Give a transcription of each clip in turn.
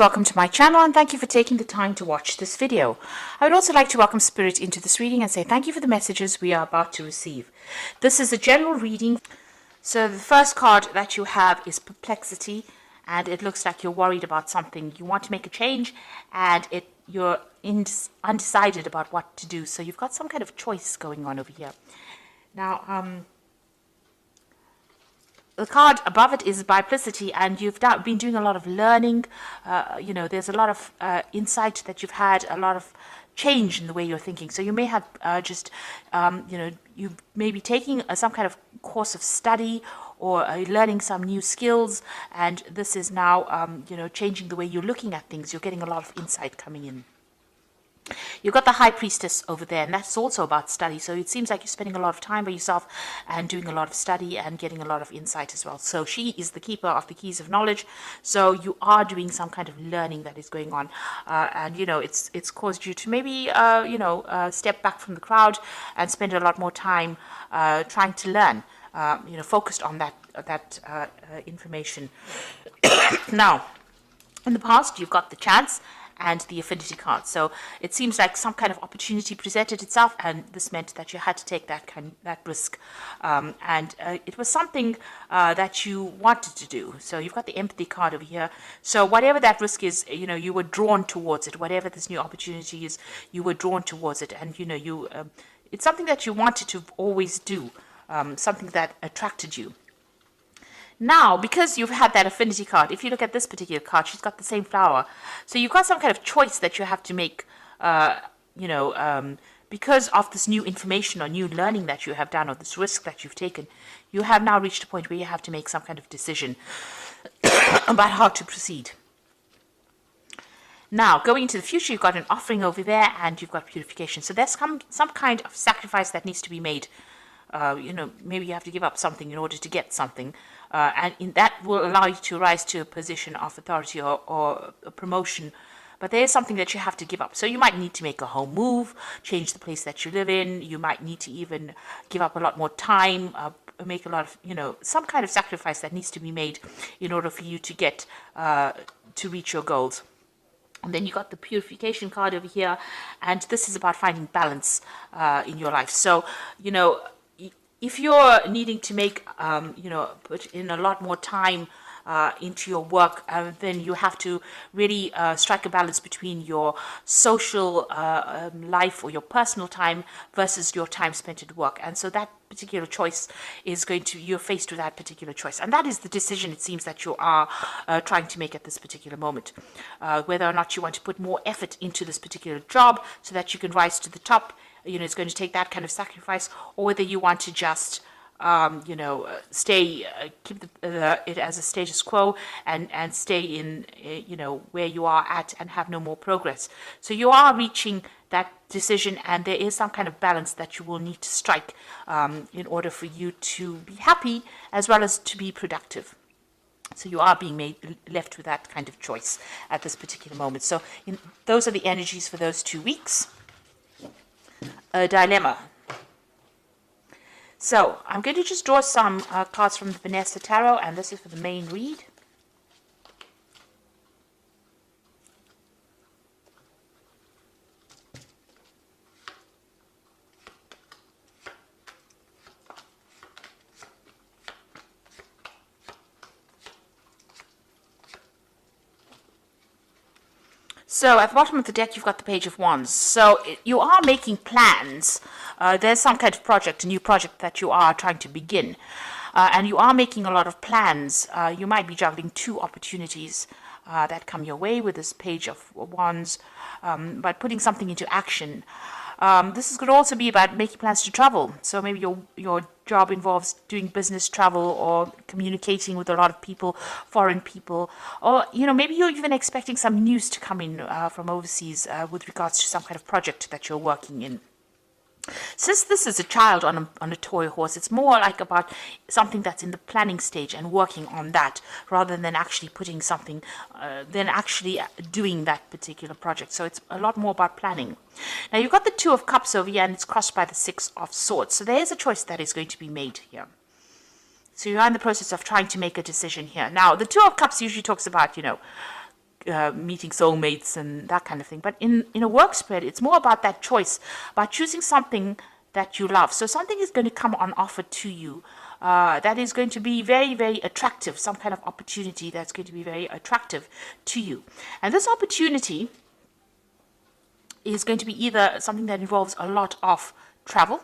Welcome to my channel and thank you for taking the time to watch this video. I would also like to welcome Spirit into this reading and say thank you for the messages we are about to receive. This is a general reading. So the first card that you have is Perplexity, and it looks like you're worried about something. You want to make a change and you're undecided about what to do. So you've got some kind of choice going on over here. Now, the card above it is Biplicity, and you've been doing a lot of learning. There's a lot of insight that you've had, a lot of change in the way you're thinking. So you may have you may be taking some kind of course of study or learning some new skills, and this is now, changing the way you're looking at things. You're getting a lot of insight coming in. You've got the High Priestess over there, and that's also about study. So it seems like you're spending a lot of time by yourself and doing a lot of study and getting a lot of insight as well. So she is the keeper of the keys of knowledge. So you are doing some kind of learning that is going on. It's caused you to maybe, step back from the crowd and spend a lot more time trying to learn, focused on that information. Now, in the past, you've got the Chance and the Affinity card. So it seems like some kind of opportunity presented itself, and this meant that you had to take that risk. It was something that you wanted to do. So you've got the Empathy card over here. So whatever that risk is, you were drawn towards it. Whatever this new opportunity is, you were drawn towards it. And, it's something that you wanted to always do, something that attracted you. Now, because you've had that Affinity card, if you look at this particular card, she's got the same flower. So you've got some kind of choice that you have to make, because of this new information or new learning that you have done, or this risk that you've taken. You have now reached a point where you have to make some kind of decision about how to proceed. Now, going into the future, you've got an Offering over there, and you've got Purification. So there's some kind of sacrifice that needs to be made. Maybe you have to give up something in order to get something. That will allow you to rise to a position of authority or a promotion. But there is something that you have to give up. So you might need to make a home move, change the place that you live in. You might need to even give up a lot more time, make a lot of, some kind of sacrifice that needs to be made in order for you to get, to reach your goals. And then you got the Purification card over here. And this is about finding balance in your life. So, if you're needing to make, put in a lot more time into your work, then you have to really strike a balance between your social life or your personal time versus your time spent at work. And so that particular choice is you're faced with that particular choice. And that is the decision, it seems, that you are trying to make at this particular moment. Whether or not you want to put more effort into this particular job so that you can rise to the top. It's going to take that kind of sacrifice, or whether you want to just, stay, keep it as a status quo and stay in, where you are at and have no more progress. So you are reaching that decision, and there is some kind of balance that you will need to strike in order for you to be happy as well as to be productive. So you are being left with that kind of choice at this particular moment. So those are the energies for those 2 weeks. A dilemma. So I'm going to just draw some cards from the Vanessa Tarot, and this is for the main read. So at the bottom of the deck, you've got the Page of Wands. So you are making plans. There's some kind of project, a new project that you are trying to begin. And you are making a lot of plans. You might be juggling 2 opportunities that come your way with this Page of Wands, but putting something into action. This could also be about making plans to travel. So maybe your job involves doing business travel or communicating with a lot of people, foreign people. Or, maybe you're even expecting some news to come in from overseas with regards to some kind of project that you're working in. Since this is a child on a toy horse, it's more like about something that's in the planning stage and working on that, rather than actually putting something, doing that particular project. So it's a lot more about planning. Now you've got the 2 of Cups over here, and it's crossed by the 6 of Swords. So there is a choice that is going to be made here. So you're in the process of trying to make a decision here. Now the 2 of Cups usually talks about, meeting soulmates and that kind of thing. But in a work spread, it's more about that choice, about choosing something that you love. So something is going to come on offer to you that is going to be very, very attractive, some kind of opportunity that's going to be very attractive to you. And this opportunity is going to be either something that involves a lot of travel,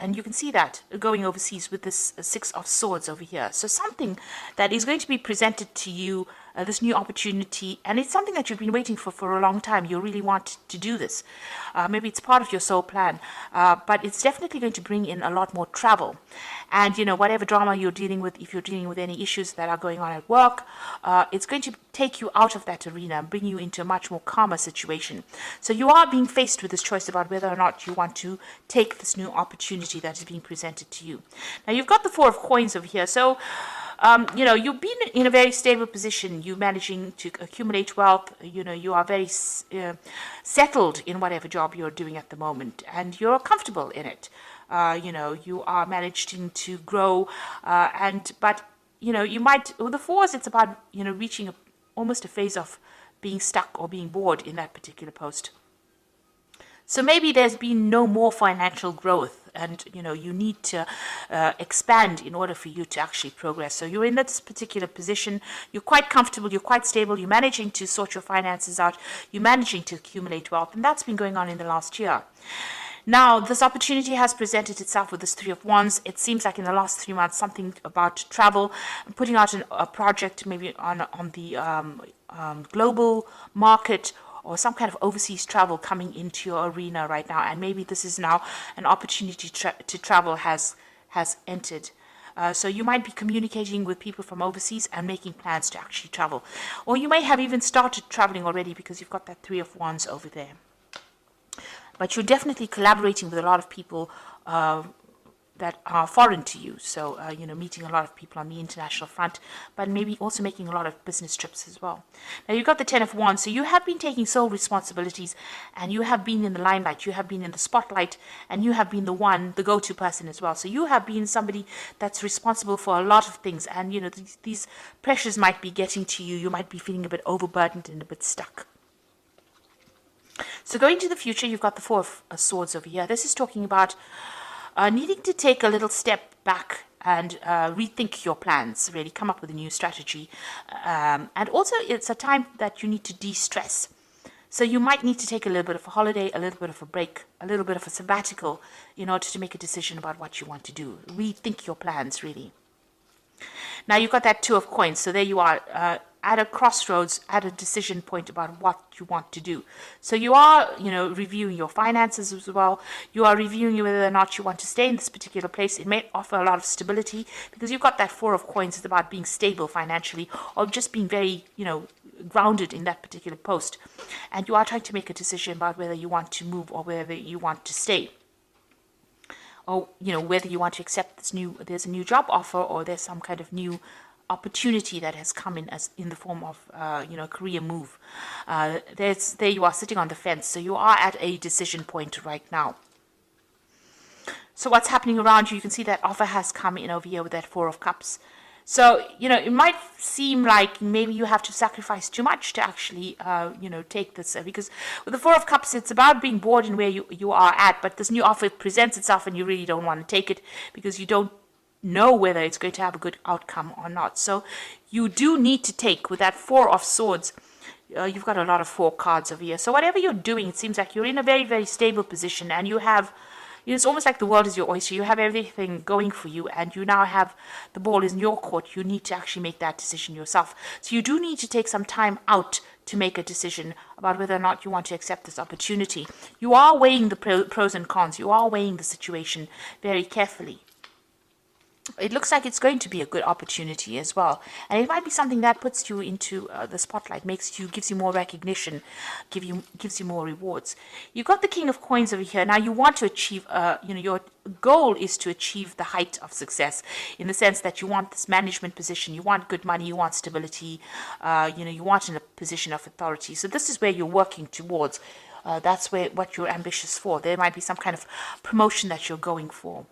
and you can see that going overseas with this Six of Swords over here. So something that is going to be presented to you, this new opportunity, and it's something that you've been waiting for a long time. You really want to do this. Maybe it's part of your soul plan, but it's definitely going to bring in a lot more travel. And, whatever drama you're dealing with, if you're dealing with any issues that are going on at work, it's going to take you out of that arena and bring you into a much more calmer situation. So you are being faced with this choice about whether or not you want to take this new opportunity that is being presented to you. Now, you've got the Four of Coins over here. So, you've been in a very stable position. You're managing to accumulate wealth. You are very settled in whatever job you're doing at the moment, and you're comfortable in it. You are managing to grow, but you might, with the fours, it's about, reaching almost a phase of being stuck or being bored in that particular post. So maybe there's been no more financial growth, and you need to expand in order for you to actually progress. So you're in this particular position, you're quite comfortable, you're quite stable, you're managing to sort your finances out, you're managing to accumulate wealth, and that's been going on in the last year. Now, this opportunity has presented itself with this Three of Wands. It seems like in the last 3 months, something about travel, putting out a project maybe on the global market, or some kind of overseas travel coming into your arena right now. And maybe this is now an opportunity to travel has entered. So you might be communicating with people from overseas and making plans to actually travel. Or you may have even started traveling already because you've got that Three of Wands over there. But you're definitely collaborating with a lot of people that are foreign to you. So, meeting a lot of people on the international front, but maybe also making a lot of business trips as well. Now, you've got the Ten of Wands. So you have been taking sole responsibilities, and you have been in the limelight. You have been in the spotlight, and you have been the go-to person as well. So you have been somebody that's responsible for a lot of things. And, these pressures might be getting to you. You might be feeling a bit overburdened and a bit stuck. So going to the future, you've got the Four of Swords over here. This is talking about needing to take a little step back and rethink your plans, really come up with a new strategy. And also, it's a time that you need to de-stress. So you might need to take a little bit of a holiday, a little bit of a break, a little bit of a sabbatical in order to make a decision about what you want to do. Rethink your plans, really. Now, you've got that Two of Coins. So there you are, at a crossroads, at a decision point about what you want to do. So you are, reviewing your finances as well. You are reviewing whether or not you want to stay in this particular place. It may offer a lot of stability because you've got that Four of Coins. It's about being stable financially, or just being very, grounded in that particular post. And you are trying to make a decision about whether you want to move or whether you want to stay. Or, whether you want to accept there's a new job offer, or there's some kind of new opportunity that has come in the form of, a career move. There you are sitting on the fence. So you are at a decision point right now. So what's happening around you? You can see that offer has come in over here with that Four of Cups. So, it might seem like maybe you have to sacrifice too much to actually, take this. Because with the Four of Cups, it's about being bored in where you are at. But this new offer presents itself and you really don't want to take it because you don't know whether it's going to have a good outcome or not. So you do need to take, with that Four of Swords, you've got a lot of 4 cards over here. So whatever you're doing, it seems like you're in a very, very stable position, and you have, it's almost like the world is your oyster. You have everything going for you, and you now have the ball is in your court. You need to actually make that decision yourself. So you do need to take some time out to make a decision about whether or not you want to accept this opportunity. You are weighing the pros and cons. You are weighing the situation very carefully. It looks like it's going to be a good opportunity as well, and it might be something that puts you into the spotlight, gives you more recognition, gives you more rewards. You've got the King of Coins over here. Now you want to achieve, your goal is to achieve the height of success, in the sense that you want this management position, you want good money, you want stability, you want in a position of authority. So this is where you're working towards. That's what you're ambitious for. There might be some kind of promotion that you're going for.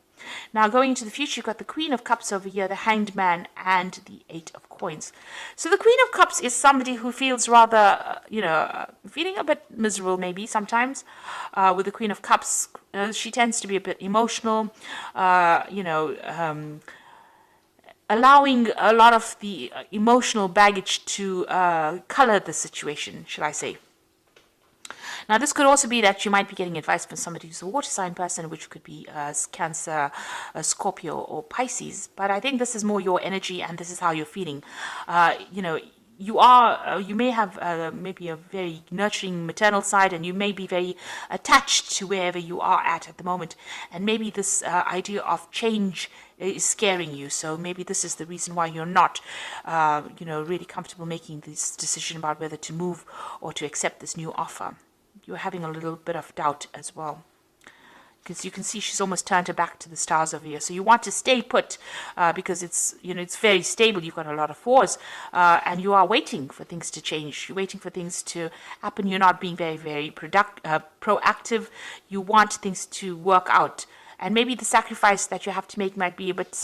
Now, going into the future, you've got the Queen of Cups over here, the Hanged Man, and the Eight of Coins. So the Queen of Cups is somebody who feels rather, feeling a bit miserable maybe sometimes. With the Queen of Cups, she tends to be a bit emotional, allowing a lot of the emotional baggage to color the situation, shall I say. Now, this could also be that you might be getting advice from somebody who's a water sign person, which could be Cancer, Scorpio, or Pisces. But I think this is more your energy, and this is how you're feeling. You may have maybe a very nurturing maternal side, and you may be very attached to wherever you are at the moment. And maybe this idea of change is scaring you. So maybe this is the reason why you're not, really comfortable making this decision about whether to move or to accept this new offer. You're having a little bit of doubt as well, because you can see she's almost turned her back to the stars over here. So you want to stay put because it's very stable. You've got a lot of fours, and you are waiting for things to change. You're waiting for things to happen. You're not being very, very proactive. You want things to work out, and maybe the sacrifice that you have to make might be a bit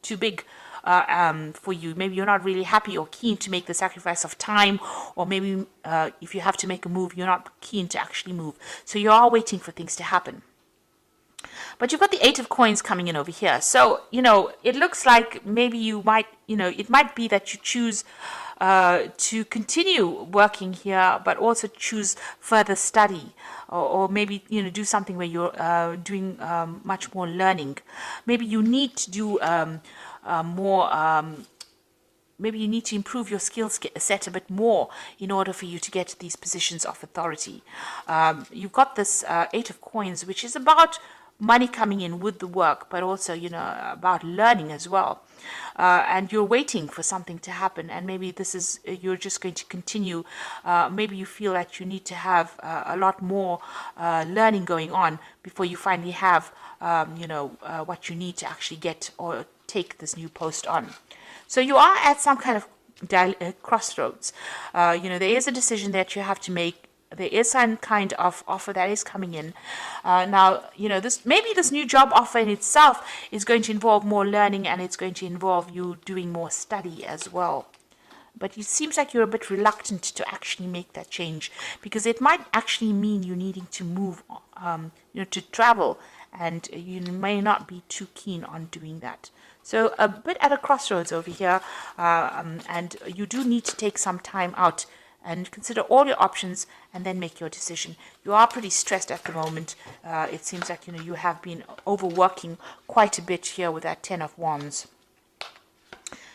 too big for you. Maybe you're not really happy or keen to make the sacrifice of time, or maybe if you have to make a move, you're not keen to actually move. So you are waiting for things to happen. But you've got the Eight of Coins coming in over here. So, it looks like maybe you might, it might be that you choose to continue working here, but also choose further study, or maybe, do something where you're doing much more learning. Maybe you need to do maybe you need to improve your skill set a bit more in order for you to get these positions of authority. You've got this Eight of Coins, which is about money coming in with the work, but also, about learning as well. And you're waiting for something to happen, and maybe you're just going to continue. Maybe you feel that you need to have a lot more learning going on before you finally have, what you need to actually get or take this new post on. So you are at some kind of crossroads. There is a decision that you have to make. There is some kind of offer that is coming in. Now, this new job offer in itself is going to involve more learning, and it's going to involve you doing more study as well. But it seems like you're a bit reluctant to actually make that change, because it might actually mean you needing to move, to travel, and you may not be too keen on doing that. So a bit at a crossroads over here, and you do need to take some time out and consider all your options and then make your decision. You are pretty stressed at the moment. It seems like, you have been overworking quite a bit here with that Ten of Wands.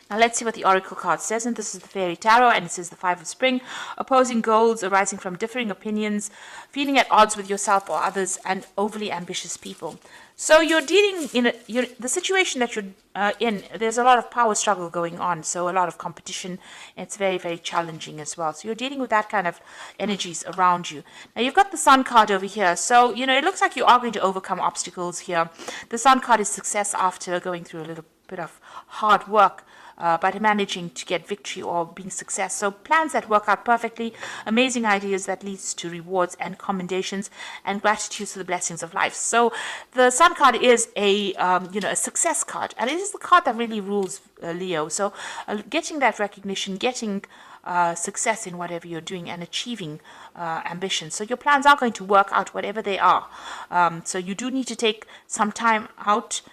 Now let's see what the Oracle card says, and this is the Fairy Tarot, and it says the Five of Spring, opposing goals arising from differing opinions, feeling at odds with yourself or others, and overly ambitious people. So you're dealing the situation that you're in. There's a lot of power struggle going on, so a lot of competition. It's very, very challenging as well. So you're dealing with that kind of energies around you. Now you've got the Sun card over here. So, it looks like you are going to overcome obstacles here. The Sun card is success after going through a little bit of hard work. But managing to get victory or being success. So plans that work out perfectly, amazing ideas that leads to rewards and commendations, and gratitude for the blessings of life. So the Sun card is a success card, and it is the card that really rules Leo. So getting that recognition, getting success in whatever you're doing, and achieving ambition. So your plans are going to work out whatever they are. So you do need to take some time out,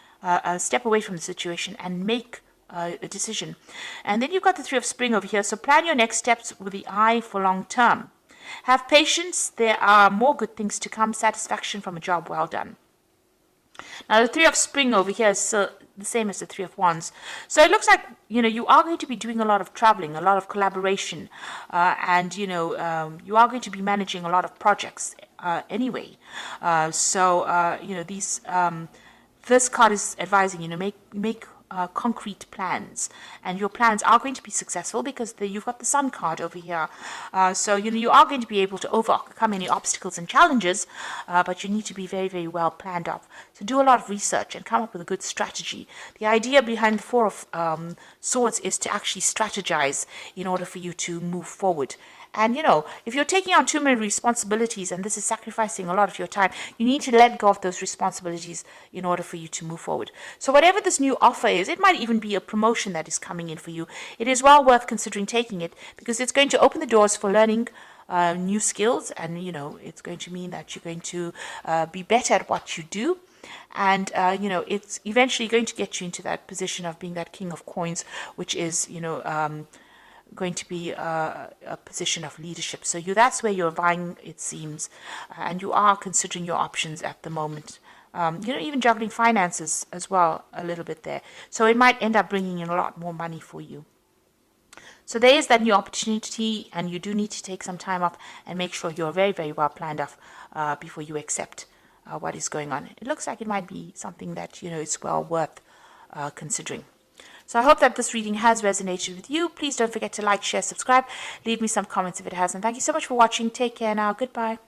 step away from the situation, and make a decision. And then you've got the Three of Spring over here. So plan your next steps with the eye for long term. Have patience. There are more good things to come. Satisfaction from a job well done. Now the Three of Spring over here is the same as the Three of Wands. So it looks like, you are going to be doing a lot of traveling, a lot of collaboration, and, you are going to be managing a lot of projects anyway. This card is advising, make concrete plans, and your plans are going to be successful because you've got the Sun card over here. So you are going to be able to overcome any obstacles and challenges, but you need to be very, very well planned out. So do a lot of research and come up with a good strategy. The idea behind the Four of Swords is to actually strategize in order for you to move forward. And, if you're taking on too many responsibilities and this is sacrificing a lot of your time, you need to let go of those responsibilities in order for you to move forward. So whatever this new offer is, it might even be a promotion that is coming in for you. It is well worth considering taking it, because it's going to open the doors for learning new skills, and it's going to mean that you're going to be better at what you do. And it's eventually going to get you into that position of being that king of coins, which is going to be a position of leadership. So that's where you're vying, it seems, and you are considering your options at the moment. Even juggling finances as well a little bit there. So it might end up bringing in a lot more money for you. So there is that new opportunity, and you do need to take some time off and make sure you're very, very well planned off before you accept what is going on. It looks like it might be something that, is well worth considering. So I hope that this reading has resonated with you. Please don't forget to like, share, subscribe. Leave me some comments if it has. And thank you so much for watching. Take care now. Goodbye.